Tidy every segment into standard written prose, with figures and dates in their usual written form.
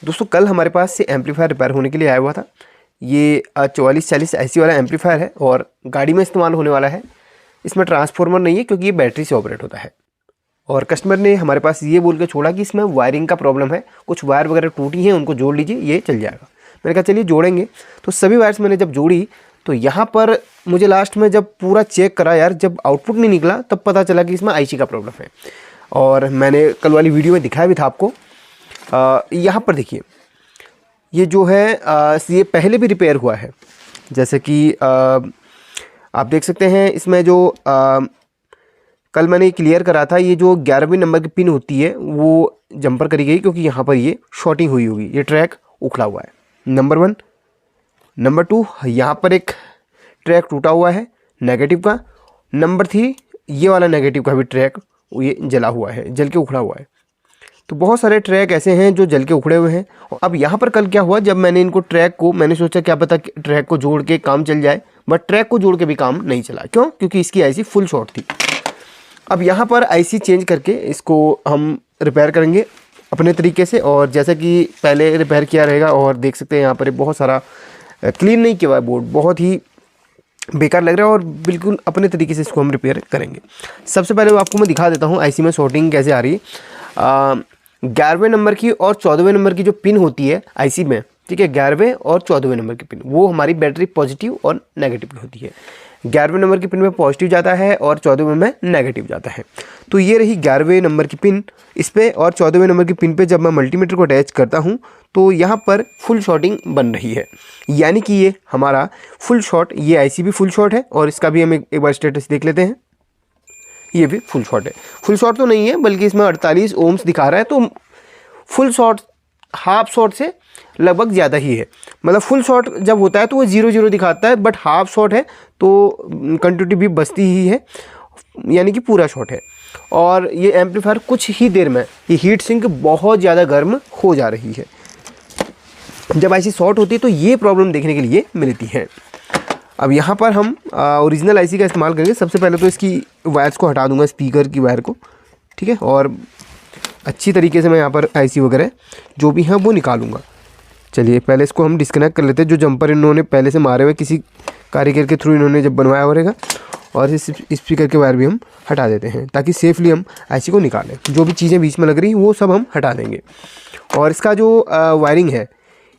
दोस्तों कल हमारे पास से एम्पलीफायर रिपेयर होने के लिए आया हुआ था। ये 4440 IC वाला एम्पलीफायर है और गाड़ी में इस्तेमाल होने वाला है। इसमें ट्रांसफार्मर नहीं है क्योंकि ये बैटरी से ऑपरेट होता है। और कस्टमर ने हमारे पास ये बोल के छोड़ा कि इसमें वायरिंग का प्रॉब्लम है, कुछ वायर वगैरह टूटी हैं, उनको जोड़ लीजिए, ये चल जाएगा। मैंने कहा चलिए जोड़ेंगे। तो सभी वायर्स मैंने जब जोड़ी तो यहाँ पर मुझे लास्ट में जब पूरा चेक करा यार, जब आउटपुट नहीं निकला तब पता चला कि इसमें IC का प्रॉब्लम है। और मैंने कल वाली वीडियो में दिखाया भी था आपको। यहाँ पर देखिए, ये जो है ये पहले भी रिपेयर हुआ है। जैसे कि आप देख सकते हैं इसमें जो कल मैंने क्लियर करा था, ये जो 11वें नंबर की पिन होती है वो जंपर करी गई क्योंकि यहाँ पर ये शॉर्टिंग हुई होगी, ये ट्रैक उखड़ा हुआ है, नंबर 1। नंबर 2, यहाँ पर एक ट्रैक टूटा हुआ है नेगेटिव का। नंबर 3, ये वाला नेगेटिव का भी ट्रैक ये जला हुआ है, जल के उखड़ा हुआ है। तो बहुत सारे ट्रैक ऐसे हैं जो जल के उखड़े हुए हैं। अब यहाँ पर कल क्या हुआ, जब मैंने इनको ट्रैक को, मैंने सोचा क्या पता ट्रैक को जोड़ के काम चल जाए, बट ट्रैक को जोड़ के भी काम नहीं चला। क्यों? क्योंकि इसकी IC फुल शॉर्ट थी। अब यहाँ पर IC चेंज करके इसको हम रिपेयर करेंगे अपने तरीके से, और जैसा कि पहले रिपेयर किया रहेगा। और देख सकते हैं यहाँ पर बहुत सारा क्लीन नहीं किया हुआ है बोर्ड, बहुत ही बेकार लग रहा है, और बिल्कुल अपने तरीके से इसको हम रिपेयर करेंगे। सबसे पहले आपको मैं दिखा देता हूँ IC में शॉर्टिंग कैसे आ रही है। 11वें नंबर की और 14वें नंबर की जो पिन होती है IC में, ठीक है, 11वें और 14वें नंबर की पिन, वो हमारी बैटरी पॉजिटिव और नेगेटिव की होती है। 11वें नंबर की पिन में पॉजिटिव जाता है और 14वें में नेगेटिव जाता है। तो ये रही 11वें नंबर की पिन, इस पर और 14वें नंबर की पिन पे जब मैं मल्टीमीटर को अटैच करता हूँ तो यहाँ पर फुल शॉर्टिंग बन रही है, यानी कि ये हमारा फुल शॉर्ट, ये IC भी फुल शॉर्ट है। और इसका भी हम एक बार स्टेटस देख लेते हैं। ये भी फुल शॉर्ट है, फुल शॉर्ट तो नहीं है बल्कि इसमें 48 ओम्स दिखा रहा है, तो फुल शॉर्ट हाफ शॉर्ट से लगभग ज़्यादा ही है। मतलब फुल शॉर्ट जब होता है तो वो 0 दिखाता है, बट हाफ शॉर्ट है तो कंटिन्यूटी भी बचती ही है, यानी कि पूरा शॉर्ट है। और ये एम्पलीफायर कुछ ही देर में ये हीट सिंक बहुत ज़्यादा गर्म हो जा रही है। जब IC शॉर्ट होती है तो ये प्रॉब्लम देखने के लिए मिलती है। अब यहाँ पर हम ओरिजिनल IC का इस्तेमाल करेंगे। सबसे पहले तो इसकी वायर्स को हटा दूंगा, स्पीकर की वायर को, ठीक है, और अच्छी तरीके से मैं यहाँ पर IC वगैरह जो भी हैं वो निकालूंगा। चलिए पहले इसको हम डिस्कनेक्ट कर लेते हैं, जो जंपर इन्होंने पहले से मारे हुए किसी कारीगर के थ्रू इन्होंने जब बनवाया हुआ रहेगा। और इस स्पीकर के वायर भी हम हटा देते हैं ताकि सेफली हम IC को निकालें। जो भी चीज़ें बीच में लग रही हैं वो सब हम हटा देंगे। और इसका जो वायरिंग है,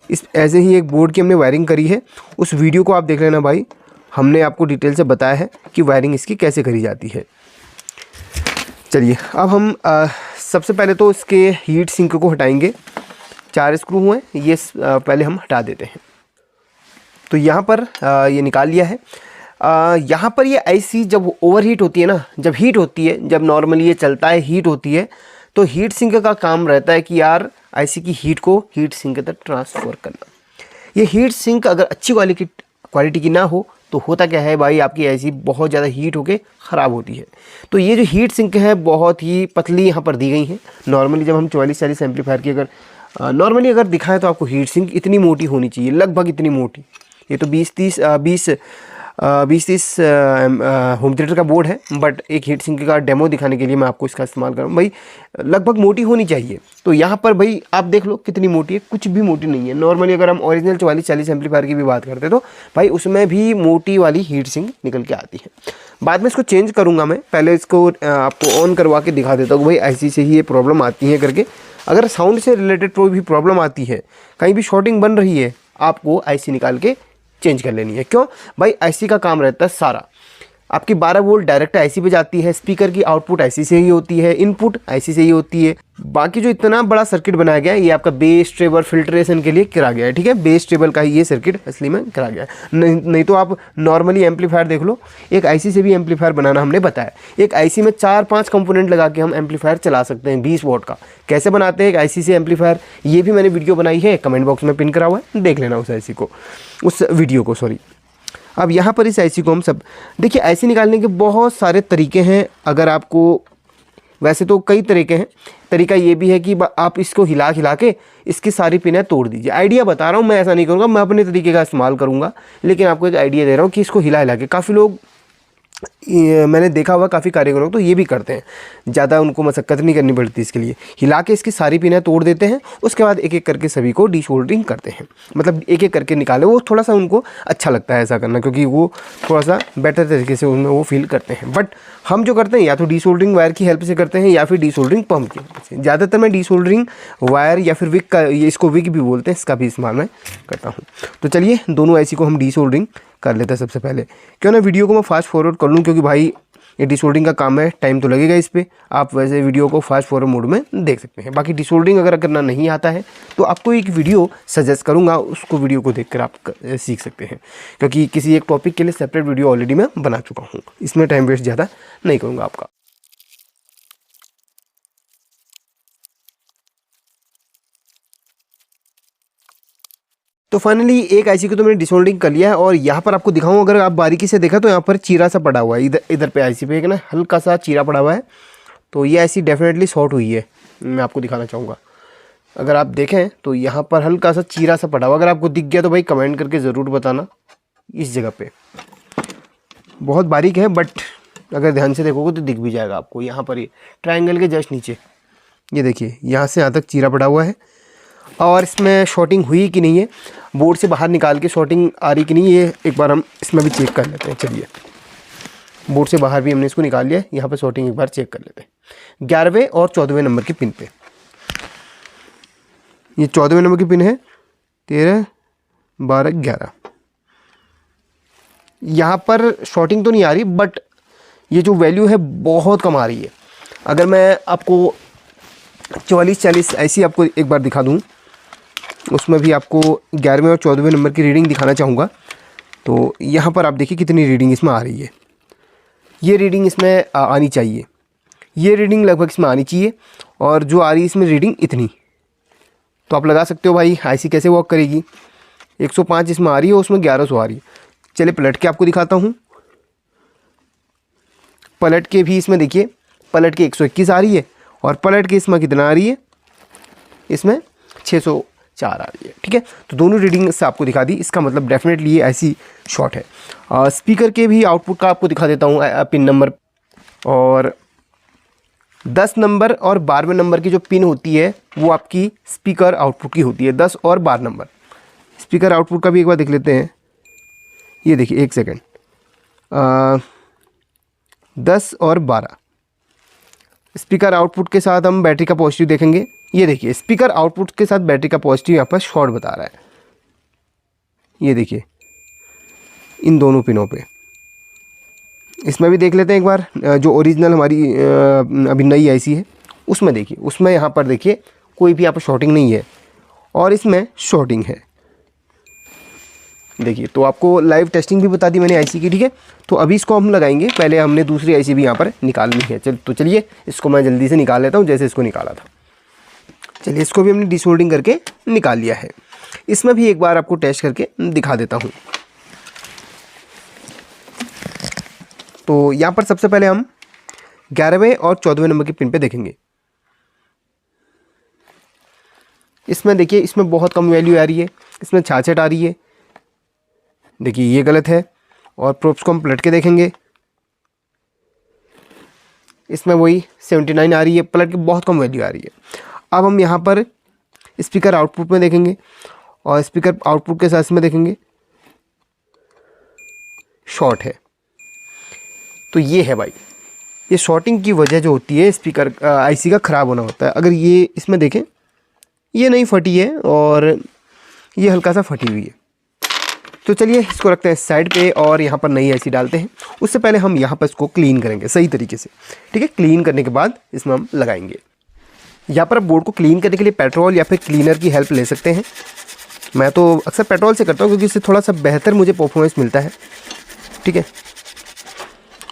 इस ऐसे ही एक बोर्ड की हमने वायरिंग करी है, उस वीडियो को आप देख लेना भाई। हमने आपको डिटेल से बताया है कि वायरिंग इसकी कैसे करी जाती है। चलिए अब हम सबसे पहले तो इसके हीट सिंक को हटाएंगे। 4 स्क्रू हुए, ये पहले हम हटा देते हैं। तो यहाँ पर ये निकाल लिया है। यहाँ पर ये IC जब ओवरहीट होती है ना, जब हीट होती है, जब नॉर्मली ये चलता है, हीट होती है, तो हीट सिंक का काम रहता है कि यार IC की हीट को हीट सिंक तक ट्रांसफ़र करना। ये हीट सिंक अगर अच्छी क्वालिटी की ना हो तो होता क्या है भाई, आपकी IC बहुत ज़्यादा हीट होके ख़राब होती है। तो ये जो हीट सिंक है बहुत ही पतली यहाँ पर दी गई है। नॉर्मली जब हम 4440 एम्पलीफायर की अगर नॉर्मली अगर दिखाएं तो आपको हीट सिंक इतनी मोटी होनी चाहिए, लगभग इतनी मोटी। ये तो 20-30 होम थिएटर का बोर्ड है, बट एक हीट सिंक का डेमो दिखाने के लिए मैं आपको इसका इस्तेमाल कर रहा हूँ। भाई लगभग मोटी होनी चाहिए। तो यहाँ पर भाई आप देख लो कितनी मोटी है, कुछ भी मोटी नहीं है। नॉर्मली अगर हम ओरिजिनल 4440 एम्पलीफायर की भी बात करते हैं तो भाई उसमें भी मोटी वाली हीट सिंक निकल के आती है। बाद में इसको चेंज करूँगा मैं, पहले इसको आपको ऑन करवा के दिखा देता हूँ भाई IC से ही ये प्रॉब्लम आती है करके। अगर साउंड से रिलेटेड कोई भी प्रॉब्लम आती है, कहीं भी शॉर्टिंग बन रही है, आपको IC निकाल के चेंज कर लेनी है। क्यों भाई, IC का काम रहता है सारा, आपकी 12 वोल्ट डायरेक्ट IC पे जाती है, स्पीकर की आउटपुट IC से ही होती है, इनपुट IC से ही होती है। बाकी जो इतना बड़ा सर्किट बनाया गया है ये आपका बेस ट्रेबल फिल्ट्रेशन के लिए करा गया है, ठीक है, बेस ट्रेबल का ही ये सर्किट असली में करा गया है। नहीं तो आप नॉर्मली एम्पलीफायर देख लो, एक IC से भी एम्पलीफायर बनाना हमने बताया। एक IC में 4-5 कंपोनेंट लगा के हम एम्पलीफायर चला सकते हैं 20 वोल्ट का। कैसे बनाते हैं एक IC से एम्पलीफायर, ये भी मैंने वीडियो बनाई है, कमेंट बॉक्स में पिन करा हुआ है, देख लेना उस IC को, उस वीडियो को, सॉरी। अब यहाँ पर इस IC को हम सब देखिए, IC निकालने के बहुत सारे तरीके हैं। अगर आपको, वैसे तो कई तरीके हैं, तरीका ये भी है कि आप इसको हिला के इसकी सारी पिनें तोड़ दीजिए। आइडिया बता रहा हूँ, मैं ऐसा नहीं करूँगा, मैं अपने तरीके का इस्तेमाल करूँगा, लेकिन आपको एक आइडिया दे रहा हूँ कि इसको हिला के, काफ़ी लोग मैंने देखा हुआ काफ़ी कारीगरों को, तो ये भी करते हैं, ज़्यादा उनको मशक्क़त नहीं करनी पड़ती इसके लिए। हिला के इसकी सारी पिनें तोड़ देते हैं, उसके बाद एक एक करके सभी को डीशोल्डरिंग करते हैं, मतलब एक एक करके निकाले। वो थोड़ा सा उनको अच्छा लगता है ऐसा करना, क्योंकि वो थोड़ा सा बेटर तरीके से उनमें वो फील करते हैं। बट हम जो करते हैं या तो डीशोल्डरिंग वायर की हेल्प से करते हैं या फिर डीशोल्डरिंग पंप की हेल्प से। ज़्यादातर मैं डीशोल्डरिंग वायर या फिर विक का, ये इसको विक भी बोलते हैं, इसका भी इस्तेमाल मैं करता हूँ। तो चलिए दोनों ऐसी को हम डीशोल्डरिंग कर लेते हैं। सबसे पहले क्यों ना वीडियो को मैं फास्ट फॉरवर्ड कर लूँ, क्योंकि भाई ये डीशोल्डरिंग का काम है, टाइम तो लगेगा इस पर। आप वैसे वीडियो को फास्ट फॉरवर्ड मोड में देख सकते हैं। बाकी डीशोल्डरिंग अगर करना नहीं आता है तो आपको एक वीडियो सजेस्ट करूँगा, उसको वीडियो को देखकर आप सीख सकते हैं, क्योंकि किसी एक टॉपिक के लिए सेपरेट वीडियो ऑलरेडी मैं बना चुका हूँ। इसमें टाइम वेस्ट ज़्यादा नहीं करूँगा आपका। तो फाइनली एक आईसी को तो मैंने डिसोल्डिंग कर लिया है, और यहाँ पर आपको दिखाऊं, अगर आप बारीकी से देखा तो यहाँ पर चीरा सा पड़ा हुआ है, इधर इधर पे आईसी पे एक ना हल्का सा चीरा पड़ा हुआ है। तो ये आईसी डेफिनेटली शॉर्ट हुई है, मैं आपको दिखाना चाहूँगा। अगर आप देखें तो यहाँ पर हल्का सा चीरा सा पड़ा हुआ, अगर आपको दिख गया तो भाई कमेंट करके ज़रूर बताना। इस जगह पर बहुत बारीक है, बट अगर ध्यान से देखोगे तो दिख भी जाएगा आपको। यहाँ पर ये ट्रायंगल के जस्ट नीचे ये देखिए, यहाँ से यहाँ तक चीरा पड़ा हुआ है। और इसमें शॉर्टिंग हुई कि नहीं है, बोर्ड से बाहर निकाल के शॉर्टिंग आ रही कि नहीं, ये एक बार हम इसमें भी चेक कर लेते हैं। चलिए बोर्ड से बाहर भी हमने इसको निकाल लिया, यहाँ पर शॉर्टिंग एक बार चेक कर लेते हैं। 11वें और 14वें नंबर की पिन पे, ये 14वें नंबर की पिन है, 13, 12, 11। यहाँ पर शॉर्टिंग तो नहीं आ रही, बट ये जो वैल्यू है बहुत कम आ रही है। अगर मैं आपको 44-40 ऐसी आपको एक बार दिखा दूँ, उसमें भी आपको 11वें और 14वें नंबर की रीडिंग दिखाना चाहूँगा। तो यहाँ पर आप देखिए कितनी रीडिंग इसमें आ रही है। ये रीडिंग इसमें आनी चाहिए, ये रीडिंग लगभग इसमें आनी चाहिए, और जो आ रही है इसमें रीडिंग इतनी। तो आप लगा सकते हो भाई आईसी कैसे वर्क करेगी। 105 इसमें आ रही है, उसमें 1100 आ रही है। चलिए पलट के आपको दिखाता हूँ। पलट के भी इसमें देखिए, पलट के 121 आ रही है, और पलट के इसमें कितना आ रही है, इसमें 604 आ रही है। ठीक है, तो दोनों रीडिंग से आपको दिखा दी, इसका मतलब डेफिनेटली ये ऐसी शॉर्ट है। स्पीकर के भी आउटपुट का आपको दिखा देता हूँ पिन नंबर। और 10 नंबर और 12वें नंबर की जो पिन होती है वो आपकी स्पीकर आउटपुट की होती है, 10 और 12 नंबर। स्पीकर आउटपुट का भी एक बार देख लेते हैं। ये देखिए, एक सेकेंड, 10 और 12 स्पीकर आउटपुट के साथ हम बैटरी का पॉजिटिव देखेंगे। ये देखिए, स्पीकर आउटपुट के साथ बैटरी का पॉजिटिव यहाँ पर शॉर्ट बता रहा है। ये देखिए इन दोनों पिनों पे। इसमें भी देख लेते हैं एक बार, जो ओरिजिनल हमारी अभी नई आईसी है उसमें देखिए, उसमें यहाँ पर देखिए कोई भी यहाँ पर शॉर्टिंग नहीं है, और इसमें शॉर्टिंग है। देखिए, तो आपको लाइव टेस्टिंग भी बता दी मैंने आईसी की। ठीक है, तो अभी इसको हम लगाएंगे, पहले हमने दूसरी आईसी भी यहाँ पर निकालनी है। तो चलिए इसको मैं जल्दी से निकाल लेता हूँ, जैसे इसको निकाला था। चलिए इसको भी हमने डिसोल्डिंग करके निकाल लिया है। इसमें भी एक बार आपको टेस्ट करके दिखा देता हूँ। तो यहाँ पर सबसे पहले हम 11वें और 14वें नंबर की पिन पे देखेंगे। इसमें देखिए, इसमें बहुत कम वैल्यू आ रही है, इसमें 66 आ रही है। देखिए ये गलत है। और प्रोब्स को हम पलट के देखेंगे, इसमें वही 79 आ रही है, पलट के बहुत कम वैल्यू आ रही है। अब हम यहाँ पर स्पीकर आउटपुट में देखेंगे, और स्पीकर आउटपुट के साथ में देखेंगे शॉर्ट है। तो ये है भाई, ये शॉर्टिंग की वजह जो होती है स्पीकर आईसी का ख़राब होना होता है। अगर ये इसमें देखें, ये नहीं फटी है और ये हल्का सा फटी हुई है। तो चलिए इसको रखते हैं साइड पे, और यहाँ पर नई आईसी डालते हैं। उससे पहले हम यहाँ पर इसको क्लीन करेंगे सही तरीके से। ठीक है, क्लीन करने के बाद इसमें हम लगाएंगे। यहाँ पर बोर्ड को क्लीन करने के लिए पेट्रोल या फिर क्लीनर की हेल्प ले सकते हैं। मैं तो अक्सर पेट्रोल से करता हूँ, क्योंकि इससे थोड़ा सा बेहतर मुझे परफॉर्मेंस मिलता है। ठीक है,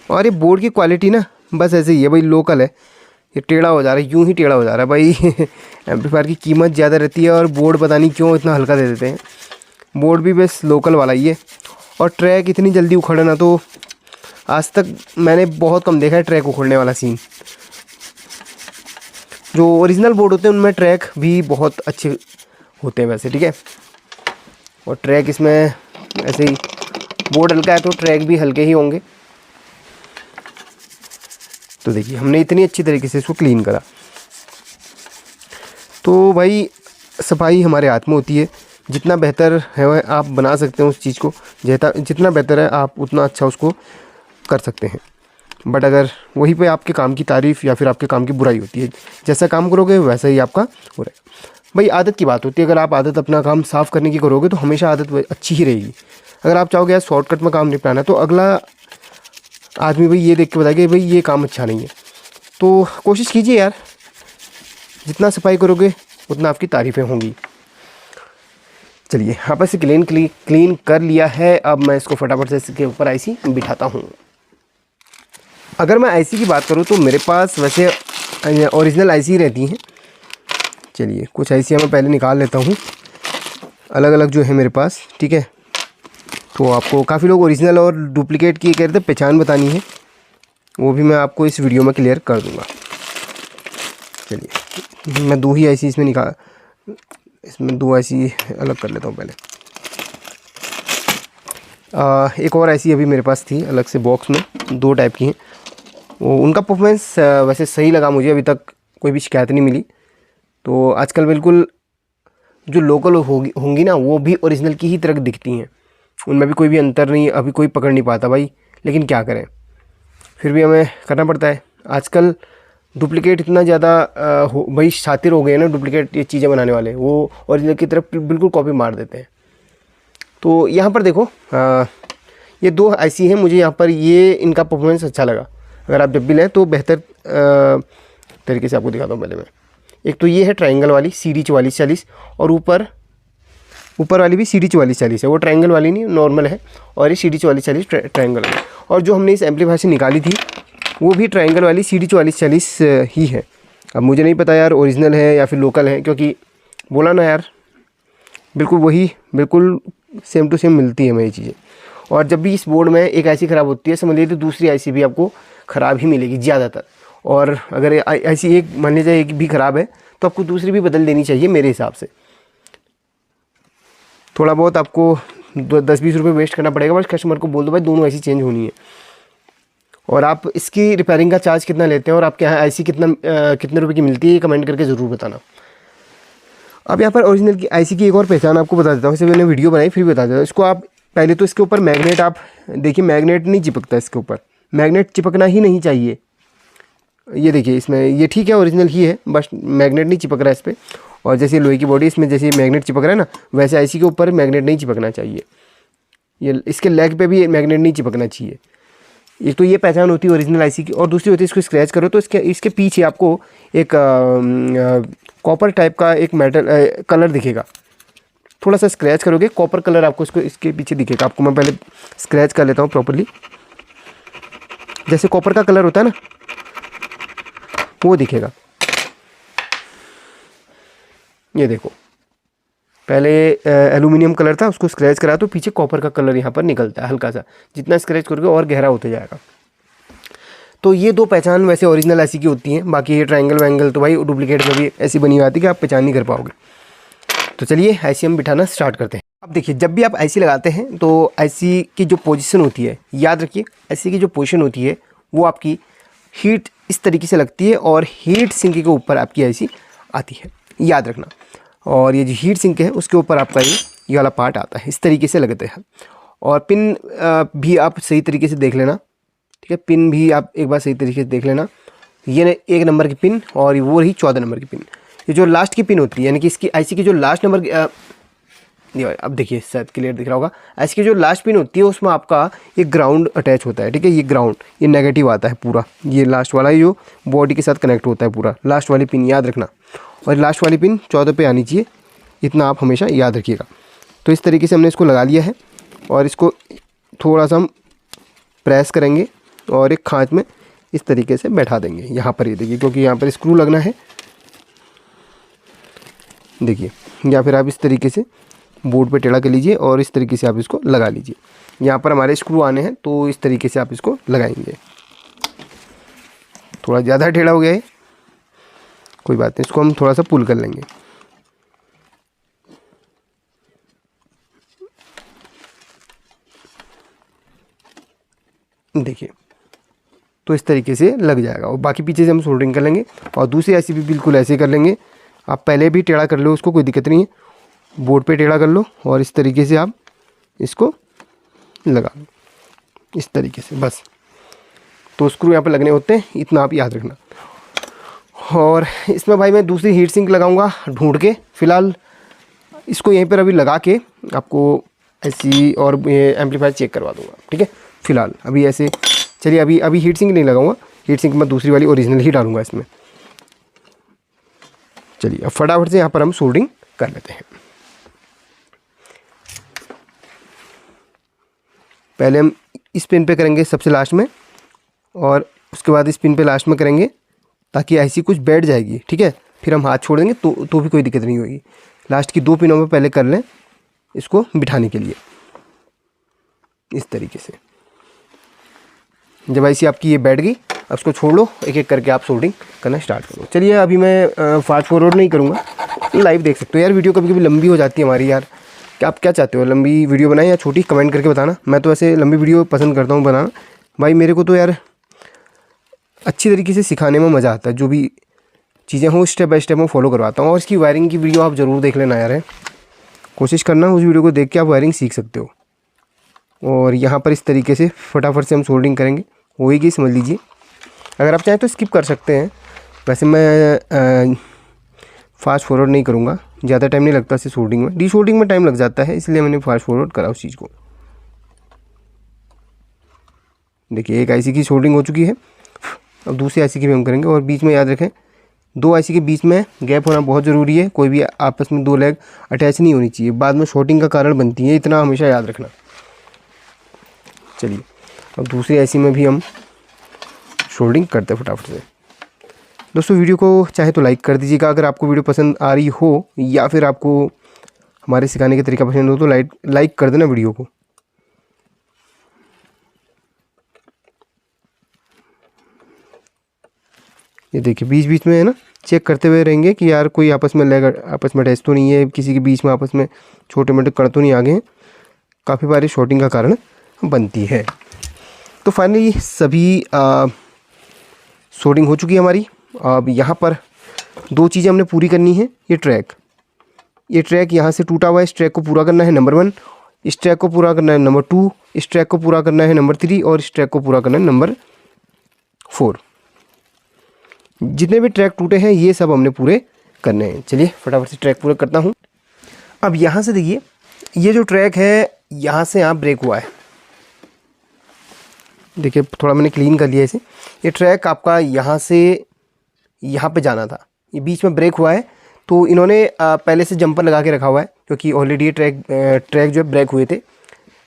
और ये बोर्ड की क्वालिटी ना बस ऐसे ही है भाई, लोकल है। ये टेढ़ा हो जा रहा है, यूं ही टेढ़ा हो जा रहा है भाई। एम्पलीफायर की कीमत ज़्यादा रहती है, और बोर्ड पता नहीं क्यों इतना हल्का दे देते हैं। बोर्ड भी बस लोकल वाला ही है, और ट्रैक इतनी जल्दी उखड़ना तो आज तक मैंने बहुत कम देखा है, ट्रैक उखड़ने वाला सीन। जो ओरिजिनल बोर्ड होते हैं उनमें ट्रैक भी बहुत अच्छे होते हैं वैसे। ठीक है, और ट्रैक इसमें ऐसे ही, बोर्ड हल्का है तो ट्रैक भी हल्के ही होंगे। तो देखिए हमने इतनी अच्छी तरीके से इसको क्लीन करा। तो भाई सफाई हमारे हाथ में होती है, जितना बेहतर है आप बना सकते हैं उस चीज़ को, जितना बेहतर है आप उतना अच्छा उसको कर सकते हैं। बट अगर वहीं पे आपके काम की तारीफ़ या फिर आपके काम की बुराई होती है, जैसा काम करोगे वैसा ही आपका हो रहेगा। भाई आदत की बात होती है, अगर आप आदत अपना काम साफ़ करने की करोगे तो हमेशा आदत अच्छी ही रहेगी। अगर आप चाहोगे यार शॉर्टकट में काम निपटाना तो अगला आदमी भाई ये देख के बताएगा भाई ये काम अच्छा नहीं है। तो कोशिश कीजिए यार, जितना सफाई करोगे उतना आपकी तारीफ़ें होंगी। चलिए आपस से क्लीन कर लिया है। अब मैं इसको फटाफट से इसके ऊपर आईसी बिठाता हूँ। अगर मैं आईसी की बात करूँ तो मेरे पास वैसे ओरिजिनल आईसी रहती हैं। चलिए कुछ आईसी मैं पहले निकाल लेता हूँ, अलग अलग जो है मेरे पास, ठीक है। तो आपको काफ़ी लोग ओरिजिनल और डुप्लीकेट की कहते हैं पहचान बतानी है, वो भी मैं आपको इस वीडियो में क्लियर कर दूँगा। चलिए मैं दो ही आईसी इसमें दो आईसी अलग कर लेता हूँ पहले। एक और आईसी अभी मेरे पास थी अलग से बॉक्स में, दो टाइप की हैं। वो उनका परफॉर्मेंस वैसे सही लगा मुझे, अभी तक कोई भी शिकायत नहीं मिली। तो आजकल बिल्कुल जो लोकल होंगी ना वो भी ओरिजिनल की ही तरह दिखती हैं, उनमें भी कोई भी अंतर नहीं, अभी कोई पकड़ नहीं पाता भाई। लेकिन क्या करें, फिर भी हमें करना पड़ता है। आजकल डुप्लीकेट इतना ज़्यादा भाई शातिर हो गए ना डुप्लीकेट ये चीज़ें बनाने वाले, वो ओरिजिनल की तरफ बिल्कुल कॉपी मार देते हैं। तो यहाँ पर देखो ये दो आईसी हैं, मुझे यहाँ पर ये इनका परफॉर्मेंस अच्छा लगा। अगर आप जब भी लें तो बेहतर तरीके से आपको दिखाता हूँ पहले मैं। एक तो ये है ट्रायंगल वाली CD 4440, और ऊपर वाली भी CD 4440 है, वो ट्रायंगल वाली नहीं नॉर्मल है, और ये CD 4440 ट्रायंगल वाली। और जो हमने इस एम्पलीफायर से निकाली थी वो भी ट्रायंगल वाली CD 4440 ही है। अब मुझे नहीं पता यार ओरिजिनल है या फिर लोकल है, क्योंकि बोला ना यार बिल्कुल सेम टू सेम मिलती है हमें ये चीज़ें। और जब भी इस बोर्ड में एक आईसी ख़राब होती है समझ लीजिए तो दूसरी आईसी भी आपको ख़राब ही मिलेगी ज़्यादातर। और अगर आईसी एक मान लीजिए एक भी ख़राब है तो आपको दूसरी भी बदल देनी चाहिए मेरे हिसाब से। थोड़ा बहुत आपको 10-20 रुपये वेस्ट करना पड़ेगा, बस कस्टमर को बोल दो भाई दोनों आईसी चेंज होनी है। और आप इसकी रिपेयरिंग का चार्ज कितना लेते हैं और आपके यहाँ आईसी कितने रुपए की मिलती है ये कमेंट करके ज़रूर बताना। अब यहाँ पर ओरिजिनल की आईसी की एक और पहचान आपको बता देता हूँ, इससे मैंने वीडियो बनाई फिर भी बता देता हूँ इसको। आप पहले तो इसके ऊपर मैग्नेट, आप देखिए मैग्नेट नहीं चिपकता, इसके ऊपर मैग्नेट चिपकना ही नहीं चाहिए। ये देखिए इसमें ये ठीक है ओरिजिनल ही है, बस मैग्नेट नहीं चिपक रहा है इस पर। और जैसे लोहे की बॉडी इसमें जैसे मैग्नेट चिपक रहा है ना, वैसे आईसी के ऊपर मैग्नेट नहीं चिपकना चाहिए। ये इसके लेग पे भी मैग्नेट नहीं चिपकना चाहिए। एक तो ये पहचान होती है ओरिजिनल आईसी की, और दूसरी होती है इसको स्क्रैच करो तो इसके पीछे आपको एक कॉपर टाइप का एक मेटल कलर दिखेगा। थोड़ा सा स्क्रैच करोगे कॉपर कलर आपको इसके पीछे दिखेगा। आपको मैं पहले स्क्रैच कर लेता हूँ प्रॉपर्ली। जैसे कॉपर का कलर होता है ना वो दिखेगा। ये देखो पहले एल्यूमिनियम कलर था, उसको स्क्रैच करा तो पीछे कॉपर का कलर यहाँ पर निकलता है हल्का सा। जितना स्क्रैच करोगे और गहरा होते जाएगा। तो ये दो पहचान वैसे ओरिजिनल आईसी की होती हैं। बाकी ये ट्रायंगल वैंगल तो भाई डुप्लीकेट में भी ऐसी बनी हुई आती है कि आप पहचान नहीं कर पाओगे। तो चलिए आईसी हम बिठाना स्टार्ट करते हैं। अब देखिए जब भी आप आईसी लगाते हैं तो आईसी की जो पोजीशन होती है, याद रखिए आईसी की जो पोजीशन होती है वो आपकी हीट इस तरीके से लगती है और हीट सिंक के ऊपर आपकी आईसी आती है, याद रखना। और ये जो हीट सिंक है उसके ऊपर आपका ये वाला पार्ट आता है, इस तरीके से लगते हैं। और पिन भी आप सही तरीके से देख लेना, ठीक है। पिन भी आप एक बार सही तरीके से देख लेना। ये 1 नंबर की पिन और वो रही 14 नंबर की पिन। ये जो लास्ट की पिन होती है यानी कि इसकी आईसी की जो लास्ट नंबर की अब देखिए शायद क्लियर दिख रहा होगा। आईसी की जो लास्ट पिन होती है उसमें आपका एक ग्राउंड अटैच होता है, ठीक है। ये ग्राउंड ये नेगेटिव आता है पूरा, ये लास्ट वाला जो बॉडी के साथ कनेक्ट होता है पूरा, लास्ट वाली पिन याद रखना। और लास्ट वाली पिन 14 पे आनी चाहिए, इतना आप हमेशा याद रखिएगा। तो इस तरीके से हमने इसको लगा लिया है और इसको थोड़ा सा हम प्रेस करेंगे और एक खांच में इस तरीके से बैठा देंगे यहाँ पर। ये देखिए क्योंकि यहाँ पर स्क्रू लगना है, देखिए। या फिर आप इस तरीके से बोर्ड पे टेढ़ा कर लीजिए और इस तरीके से आप इसको लगा लीजिए। यहाँ पर हमारे स्क्रू आने हैं तो इस तरीके से आप इसको लगाएंगे। थोड़ा ज़्यादा टेढ़ा हो गया है, कोई बात नहीं, इसको हम थोड़ा सा पुल कर लेंगे। देखिए तो इस तरीके से लग जाएगा। और बाकी पीछे से हम सोल्डरिंग कर लेंगे और दूसरी IC भी बिल्कुल ऐसे कर लेंगे। आप पहले भी टेढ़ा कर लो उसको, कोई दिक्कत नहीं है, बोर्ड पे टेढ़ा कर लो और इस तरीके से आप इसको लगा लो इस तरीके से बस। तो स्क्रू यहाँ पे लगने होते हैं, इतना आप याद रखना। और इसमें भाई मैं दूसरी हीट सिंक लगाऊंगा ढूंढ के, फ़िलहाल इसको यहीं पर अभी लगा के आपको ऐसी और एम्पलीफायर चेक करवा दूंगा, ठीक है। फ़िलहाल अभी ऐसे चलिए, अभी हीट सिंक नहीं लगाऊंगा, हीट सिंक मैं दूसरी वाली ओरिजिनल ही डालूंगा इसमें। चलिए अब फटाफट से यहाँ पर हम सोल्डरिंग कर लेते हैं। पहले हम इस पिन पे करेंगे सबसे लास्ट में और उसके बाद इस पिन पे लास्ट में करेंगे ताकि IC कुछ बैठ जाएगी, ठीक है। फिर हम हाथ छोड़ देंगे तो भी कोई दिक्कत नहीं होगी। लास्ट की 2 पिनों में पहले कर लें इसको बिठाने के लिए इस तरीके से। जब IC आपकी ये बैठ गई, अब उसको छोड़ लो, एक एक करके आप सोल्डरिंग करना स्टार्ट करो। चलिए अभी मैं फास्ट फॉरवर्ड नहीं करूँगा, लाइव देख सकते हो। यार वीडियो कभी कभी लंबी हो जाती है हमारी यार, क्या आप क्या चाहते हो, लंबी वीडियो बनाएं या छोटी, कमेंट करके बताना। मैं तो ऐसे लंबी वीडियो पसंद करता हूँ बनाना भाई, मेरे को तो यार अच्छी तरीके से सिखाने में मज़ा आता है। जो भी चीज़ें हों स्टेप बाय स्टेप मैं फॉलो करवाता हूँ। और इसकी वायरिंग की वीडियो आप ज़रूर देख लेना यार, कोशिश करना उस वीडियो को देख के आप वायरिंग सीख सकते हो। और यहाँ पर इस तरीके से फटाफट से हम सोल्डरिंग करेंगे, होएगी समझ लीजिए। अगर आप चाहें तो स्किप कर सकते हैं, वैसे मैं फास्ट फॉरवर्ड नहीं करूँगा, ज़्यादा टाइम नहीं लगता इसे सोल्डरिंग में, डी सोल्डरिंग में टाइम लग जाता है, इसलिए मैंने फास्ट फॉरवर्ड करा उस चीज़ को। देखिए एक IC की सोल्डरिंग हो चुकी है, अब दूसरी IC की भी हम करेंगे। और बीच में याद रखें 2 IC के बीच में गैप होना बहुत ज़रूरी है, कोई भी आपस में 2 लेग अटैच नहीं होनी चाहिए, बाद में शॉर्टिंग का कारण बनती है, इतना हमेशा याद रखना। चलिए अब दूसरी IC में भी हम सोल्डरिंग करते हैं फटाफट से। दोस्तों वीडियो को चाहे तो लाइक कर दीजिएगा अगर आपको वीडियो पसंद आ रही हो, या फिर आपको हमारे सिखाने का तरीका पसंद हो तो लाइक कर देना वीडियो को। ये देखिए बीच बीच में है ना, चेक करते हुए रहेंगे कि यार कोई आपस में लेग आपस में अटैच तो नहीं है, किसी के बीच में आपस में छोटे मोटे कण तो नहीं आ गए हैं, काफ़ी बार शॉर्टिंग का कारण बनती है। तो फाइनली सभी सोल्डरिंग हो चुकी है हमारी। अब यहाँ पर 2 चीज़ें हमने पूरी करनी है। ये ट्रैक यहाँ से टूटा हुआ है, इस ट्रैक को पूरा करना है नंबर 1, इस ट्रैक को पूरा करना है नंबर 2, इस ट्रैक को पूरा करना है नंबर 3 और इस ट्रैक को पूरा करना है नंबर 4। जितने भी ट्रैक टूटे हैं ये सब हमने पूरे करने हैं। चलिए फटाफट से ट्रैक पूरा करता हूँ। अब यहाँ से देखिए ये जो ट्रैक है यहाँ से यहाँ ब्रेक हुआ है, देखिए थोड़ा मैंने क्लीन कर लिया इसे। ये ट्रैक आपका यहाँ से यहाँ पे जाना था, ये बीच में ब्रेक हुआ है, तो इन्होंने पहले से जंपर लगा के रखा हुआ है क्योंकि ऑलरेडी ये ट्रैक जो है ब्रेक हुए थे,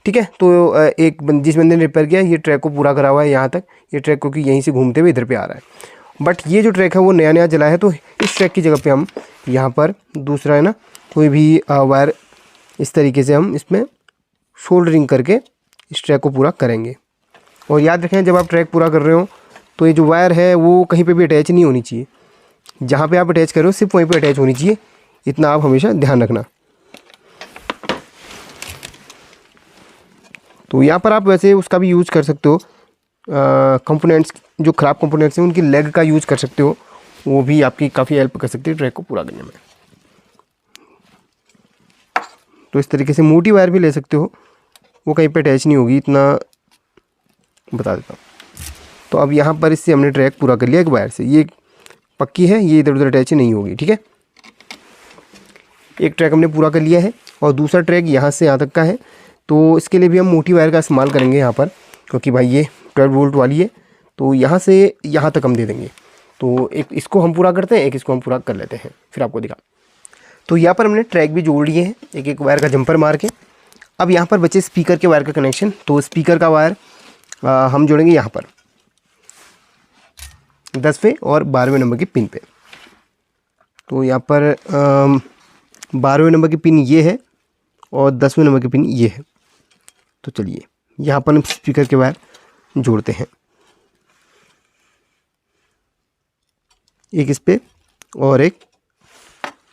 ठीक है। तो जिस बंदे ने रिपेयर किया ये ट्रैक को पूरा करा हुआ है यहाँ तक, ये ट्रैक क्योंकि यहीं से घूमते हुए इधर पे आ रहा है। बट ये जो ट्रैक है वो नया जला है, तो इस ट्रैक की जगह पे हम यहाँ पर दूसरा है ना कोई भी वायर इस तरीके से हम इसमें सोल्डरिंग करके इस ट्रैक को पूरा करेंगे। और याद रखें जब आप ट्रैक पूरा कर रहे हो तो ये जो वायर है वो कहीं पे भी अटैच नहीं होनी चाहिए, जहाँ पे आप अटैच कर रहे हो सिर्फ वहीं पे अटैच होनी चाहिए, इतना आप हमेशा ध्यान रखना। तो यहाँ पर आप वैसे उसका भी यूज़ कर सकते हो, कंपोनेंट्स जो ख़राब कंपोनेंट्स हैं उनकी लेग का यूज़ कर सकते हो, वो भी आपकी काफ़ी हेल्प कर सकती है ट्रैक को पूरा करने में। तो इस तरीके से मोटी वायर भी ले सकते हो, वो कहीं पे अटैच नहीं होगी, इतना बता देता हूँ। तो अब यहाँ पर इससे हमने ट्रैक पूरा कर लिया एक वायर से, ये पक्की है, ये इधर उधर अटैच नहीं होगी, ठीक है। एक ट्रैक हमने पूरा कर लिया है और दूसरा ट्रैक यहाँ से यहाँ तक का है, तो इसके लिए भी हम मोटी वायर का इस्तेमाल करेंगे यहाँ पर, क्योंकि भाई ये 12 वोल्ट वाली है, तो यहाँ से यहाँ तक हम दे देंगे। तो एक इसको हम पूरा करते हैं, एक इसको हम पूरा कर लेते हैं, फिर आपको दिखा। तो यहाँ पर हमने ट्रैक भी जोड़ लिए हैं एक एक वायर का जंपर मार के। अब यहाँ पर बचे स्पीकर के वायर का कनेक्शन, तो स्पीकर का वायर हम जोड़ेंगे यहाँ पर 10वें और 12वें नंबर की पिन पे। तो यहाँ पर 12वें नंबर की पिन ये है और 10वें नंबर की पिन ये है। तो चलिए यहाँ पर हम स्पीकर के वायर जोड़ते हैं, एक इस पे और एक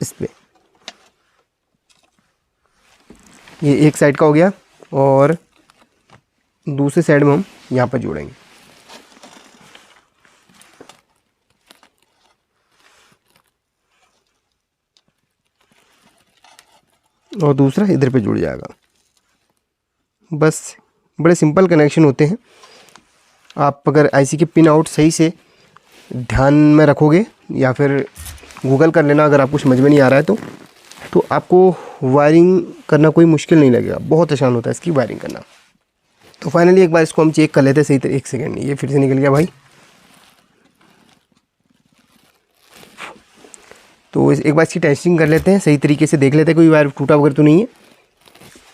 इस पे। ये एक साइड का हो गया और दूसरे साइड में हम यहाँ पर जोड़ेंगे। और दूसरा इधर पे जुड़ जाएगा। बस बड़े सिंपल कनेक्शन होते हैं। आप अगर आईसी के पिन आउट सही से ध्यान में रखोगे या फिर गूगल कर लेना अगर आपको समझ में नहीं आ रहा है तो आपको वायरिंग करना कोई मुश्किल नहीं लगेगा, बहुत आसान होता है इसकी वायरिंग करना। तो फाइनली एक बार इसको हम चेक कर लेते हैं सही तरह। 1 सेकेंड, ये फिर से निकल गया भाई। तो एक बार इसकी टेस्टिंग कर लेते हैं, सही तरीके से देख लेते हैं कोई वायर टूटा वगैरह तो नहीं है,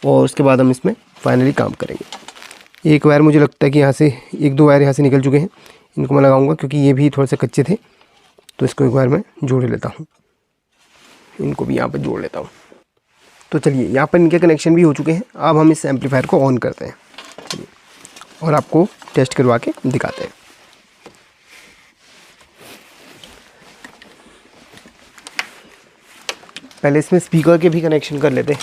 और उसके बाद हम इसमें फाइनली काम करेंगे। एक वायर मुझे लगता है कि यहाँ से 1-2 वायर यहाँ से निकल चुके हैं, इनको मैं लगाऊंगा क्योंकि ये भी थोड़े से कच्चे थे। तो इसको एक बार मैं जोड़ लेता हूँ, इनको भी यहाँ पर जोड़ लेता हूँ। तो चलिए, यहाँ पर इनके कनेक्शन भी हो चुके हैं। अब हम इस एम्पलीफायर को ऑन करते हैं, चलिए, और आपको टेस्ट करवा के दिखाते हैं। पहले इसमें स्पीकर के भी कनेक्शन कर लेते हैं,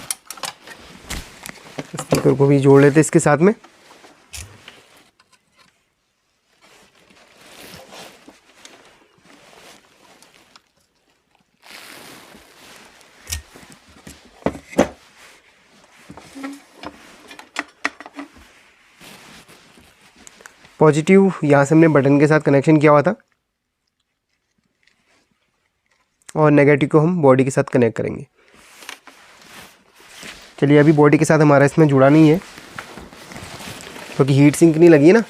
स्पीकर को भी जोड़ लेते हैं इसके साथ में। पॉजिटिव यहाँ से हमने बटन के साथ कनेक्शन किया हुआ था, और नेगेटिव को हम बॉडी के साथ कनेक्ट करेंगे। चलिए, अभी बॉडी के साथ हमारा इसमें जुड़ा नहीं है क्योंकि हीट सिंक नहीं लगी है ना,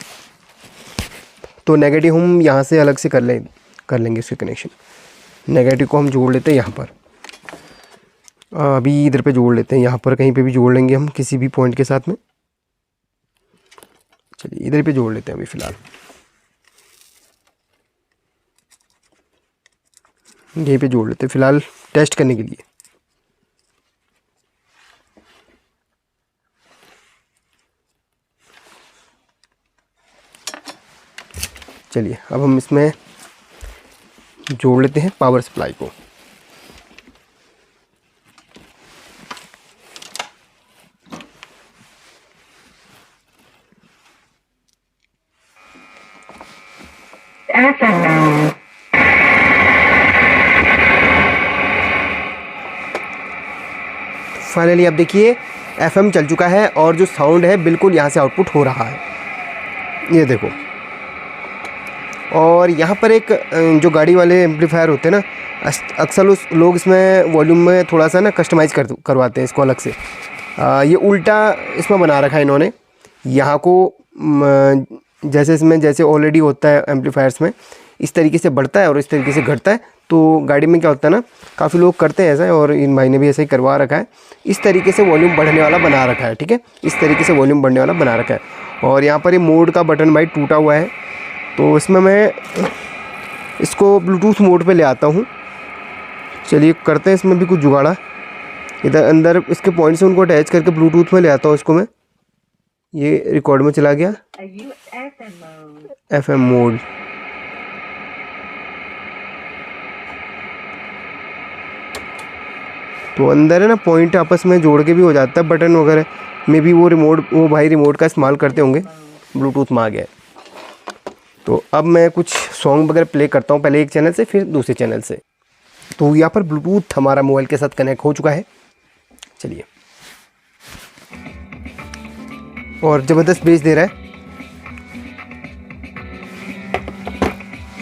तो नेगेटिव हम यहाँ से अलग से कर लेंगे इसके कनेक्शन। नेगेटिव को हम जोड़ लेते हैं यहाँ पर, अभी इधर पे जोड़ लेते हैं, यहाँ पर कहीं पे भी जोड़ लेंगे हम किसी भी पॉइंट के साथ में। चलिए, इधर पे जोड़ लेते हैं अभी फ़िलहाल, यहीं पे जोड़ लेते हैं फ़िलहाल टेस्ट करने के लिए। चलिए, अब हम इसमें जोड़ लेते हैं पावर सप्लाई को। फाइनली अब देखिए एफएम चल चुका है और जो साउंड है बिल्कुल यहाँ से आउटपुट हो रहा है, ये देखो। और यहाँ पर एक जो गाड़ी वाले एम्पलीफायर होते हैं ना, अक्सर उस लोग इसमें वॉल्यूम में थोड़ा सा ना कस्टमाइज़ करवाते हैं इसको अलग से। ये उल्टा इसमें बना रखा है इन्होंने, यहाँ को जैसे इसमें जैसे ऑलरेडी होता है एम्पलीफायर्स में, इस तरीके से बढ़ता है और इस तरीके से घटता है। तो गाड़ी में क्या होता है ना, काफ़ी लोग करते हैं ऐसा, और इन भाई ने भी ऐसा ही करवा रखा है। इस तरीके से वॉल्यूम बढ़ने वाला बना रखा है, ठीक है, इस तरीके से वॉल्यूम बढ़ने वाला बना रखा है। और यहाँ पर ये मोड का बटन भाई टूटा हुआ है, तो इसमें मैं इसको ब्लूटूथ मोड पे ले आता हूँ। चलिए करते हैं इसमें भी कुछ जुगाड़ा। इधर अंदर इसके पॉइंट से उनको अटैच करके ब्लूटूथ में ले आता हूँ इसको मैं। ये रिकॉर्ड में चला गया, FM मोड। तो अंदर है ना पॉइंट आपस में जोड़ के भी हो जाता है, बटन वगैरह में भी वो भाई रिमोट का इस्तेमाल करते होंगे। ब्लूटूथ में आ गया है। तो अब मैं कुछ सॉन्ग वगैरह प्ले करता हूँ, पहले एक चैनल से फिर दूसरे चैनल से। तो यहाँ पर ब्लूटूथ हमारा मोबाइल के साथ कनेक्ट हो चुका है। चलिए, और ज़बरदस्त बेस दे रहा है।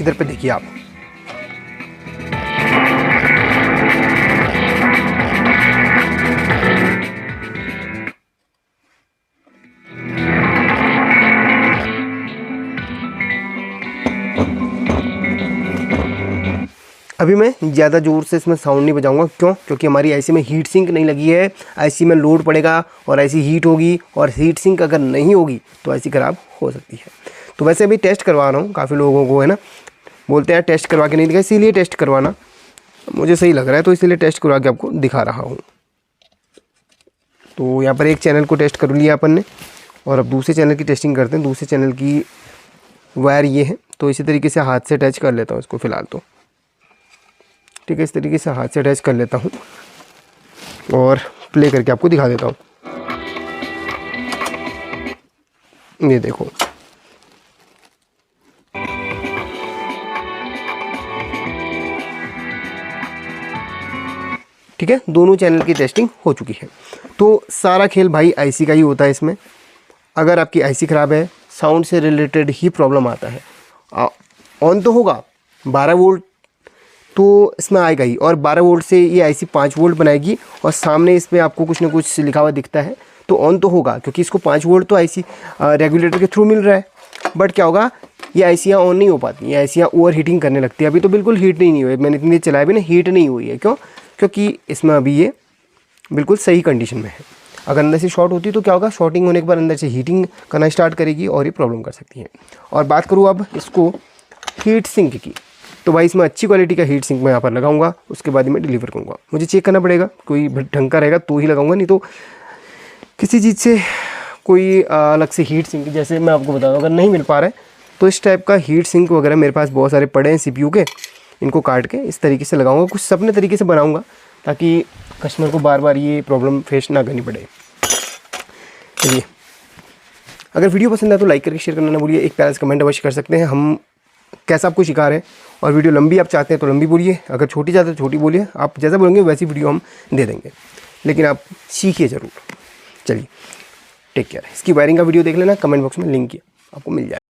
इधर पे देखिए आप, अभी मैं ज़्यादा ज़ोर से इसमें साउंड नहीं बजाऊंगा। क्यों? क्योंकि हमारी आईसी में हीट सिंक नहीं लगी है। आईसी में लोड पड़ेगा और आईसी हीट होगी, और हीट सिंक अगर नहीं होगी तो आईसी ख़राब हो सकती है। तो वैसे अभी टेस्ट करवा रहा हूँ, काफ़ी लोगों को है ना बोलते हैं टेस्ट करवा के नहीं दिखा, इसीलिए टेस्ट करवाना मुझे सही लग रहा है, तो इसीलिए टेस्ट करवा के आपको दिखा रहा हूँ। तो यहाँ पर एक चैनल को टेस्ट कर लिया अपन ने, और अब दूसरे चैनल की टेस्टिंग करते हैं। दूसरे चैनल की वायर ये है, तो इसी तरीके से हाथ से अटैच कर लेता हूँ इसको फ़िलहाल तो, ठीक है। इस तरीके से हाथ से अटैच कर लेता हूँ और प्ले करके आपको दिखा देता हूँ। ये देखो, ठीक है, दोनों चैनल की टेस्टिंग हो चुकी है। तो सारा खेल भाई आईसी का ही होता है इसमें। अगर आपकी आईसी ख़राब है, साउंड से रिलेटेड ही प्रॉब्लम आता है। ऑन तो होगा 12 वोल्ट तो इसमें आएगा ही, और 12 वोल्ट से ये आईसी 5 वोल्ट बनाएगी, और सामने इसमें आपको कुछ ना कुछ लिखा हुआ दिखता है तो ऑन तो होगा, क्योंकि इसको 5 वोल्ट तो आईसी रेगुलेटर के थ्रू मिल रहा है। बट क्या होगा, ये आईसियाँ ऑन नहीं हो पाती, ये आईसियाँ ओवर हीटिंग करने लगती है। अभी तो बिल्कुल हीट नहीं हुई, मैंने इतनी देर चलाया भी ना, हीट नहीं हुई है। क्यों? क्योंकि इसमें अभी ये बिल्कुल सही कंडीशन में है। अगर अंदर से शॉर्ट होती तो क्या होगा, शॉर्टिंग होने के बाद अंदर से हीटिंग करना स्टार्ट करेगी और ये प्रॉब्लम कर सकती है। और बात करूँ अब इसको हीट सिंक की, तो भाई इसमें अच्छी क्वालिटी का हीट सिंक मैं यहाँ पर लगाऊंगा, उसके बाद ही मैं डिलीवर करूँगा। मुझे चेक करना पड़ेगा, कोई ढंग का रहेगा तो ही लगाऊंगा, नहीं तो किसी चीज़ से कोई अलग से हीट सिंक, जैसे मैं आपको बता दूँ अगर नहीं मिल पा रहा है तो इस टाइप का हीट सिंक वगैरह मेरे पास बहुत सारे पड़े हैं CPU के, इनको काट के इस तरीके से लगाऊंगा, कुछ सपने तरीके से बनाऊंगा ताकि कस्टमर को बार बार ये प्रॉब्लम फेस ना करनी पड़े। चलिए, अगर वीडियो पसंद है तो लाइक करके शेयर करना ना भूलिए, एक प्यारा सा कमेंट अवश्य कर सकते हैं, हम कैसा आपको शिकार है। और वीडियो लंबी आप चाहते हैं तो लंबी बोलिए, अगर छोटी चाहते हैं तो छोटी बोलिए, आप जैसा बोलेंगे वैसी वीडियो हम दे देंगे, लेकिन आप सीखिए ज़रूर। चलिए, टेक केयर। इसकी वायरिंग का वीडियो देख लेना, कमेंट बॉक्स में लिंक आपको मिल जाए।